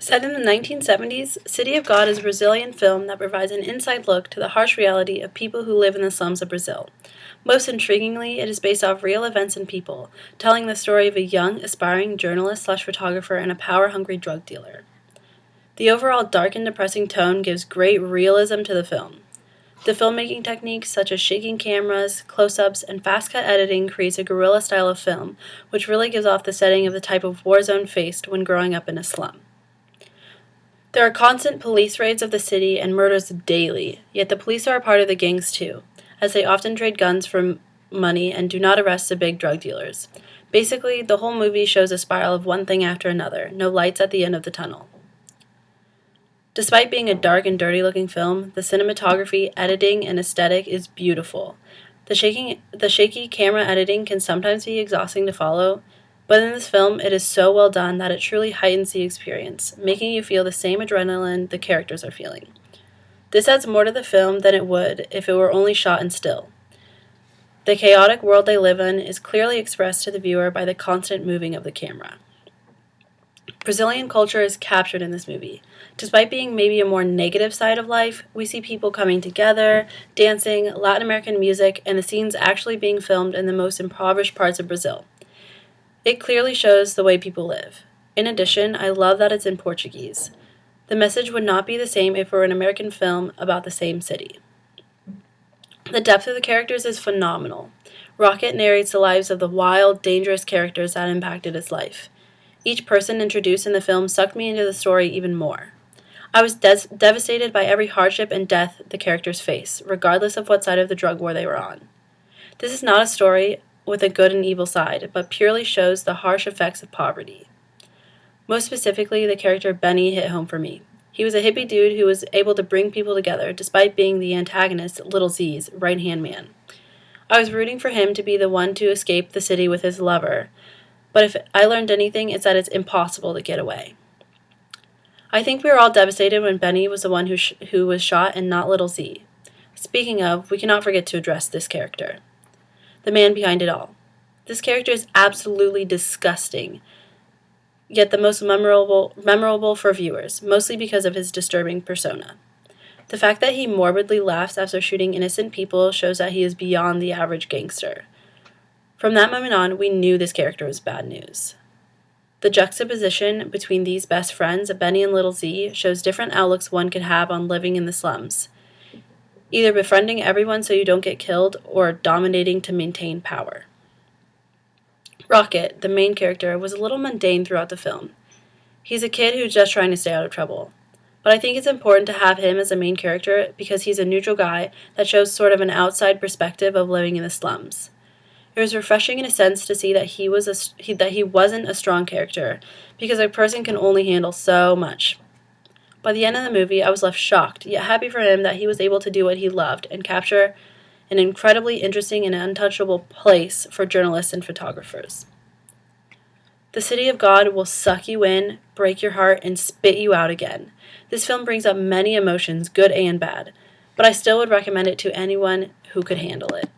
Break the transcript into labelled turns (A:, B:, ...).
A: Set in the 1970s, City of God is a Brazilian film that provides an inside look to the harsh reality of people who live in the slums of Brazil. Most intriguingly, it is based off real events and people, telling the story of a young, aspiring journalist/photographer and a power-hungry drug dealer. The overall dark and depressing tone gives great realism to the film. The filmmaking techniques such as shaking cameras, close-ups, and fast-cut editing creates a guerrilla style of film, which really gives off the setting of the type of war zone faced when growing up in a slum. There are constant police raids of the city and murders daily, yet the police are a part of the gangs too, as they often trade guns for money and do not arrest the big drug dealers. Basically, the whole movie shows a spiral of one thing after another, no lights at the end of the tunnel. Despite being a dark and dirty-looking film, the cinematography, editing, and aesthetic is beautiful. The shaky camera editing can sometimes be exhausting to follow, but in this film, it is so well done that it truly heightens the experience, making you feel the same adrenaline the characters are feeling. This adds more to the film than it would if it were only shot in still. The chaotic world they live in is clearly expressed to the viewer by the constant moving of the camera. Brazilian culture is captured in this movie. Despite being maybe a more negative side of life, we see people coming together, dancing, Latin American music, and the scenes actually being filmed in the most impoverished parts of Brazil. It clearly shows the way people live. In addition, I love that it's in Portuguese. The message would not be the same if it were an American film about the same city. The depth of the characters is phenomenal. Rocket narrates the lives of the wild, dangerous characters that impacted his life. Each person introduced in the film sucked me into the story even more. I was devastated by every hardship and death the characters face, regardless of what side of the drug war they were on. This is not a story with a good and evil side, but purely shows the harsh effects of poverty. Most specifically, the character Benny hit home for me. He was a hippie dude who was able to bring people together, despite being the antagonist, Little Z's, right-hand man. I was rooting for him to be the one to escape the city with his lover, but if I learned anything, it's that it's impossible to get away. I think we were all devastated when Benny was the one who was shot and not Little Z. Speaking of, we cannot forget to address this character. The man behind it all. This character is absolutely disgusting, yet the most memorable for viewers, mostly because of his disturbing persona. The fact that he morbidly laughs after shooting innocent people shows that he is beyond the average gangster. From that moment on, we knew this character was bad news. The juxtaposition between these best friends, Benny and Little Z, shows different outlooks one could have on living in the slums. Either befriending everyone so you don't get killed, or dominating to maintain power. Rocket, the main character, was a little mundane throughout the film. He's a kid who's just trying to stay out of trouble. But I think it's important to have him as a main character because he's a neutral guy that shows sort of an outside perspective of living in the slums. It was refreshing in a sense to see that he wasn't a strong character, because a person can only handle so much. By the end of the movie, I was left shocked, yet happy for him that he was able to do what he loved and capture an incredibly interesting and untouchable place for journalists and photographers. The City of God will suck you in, break your heart, and spit you out again. This film brings up many emotions, good and bad, but I still would recommend it to anyone who could handle it.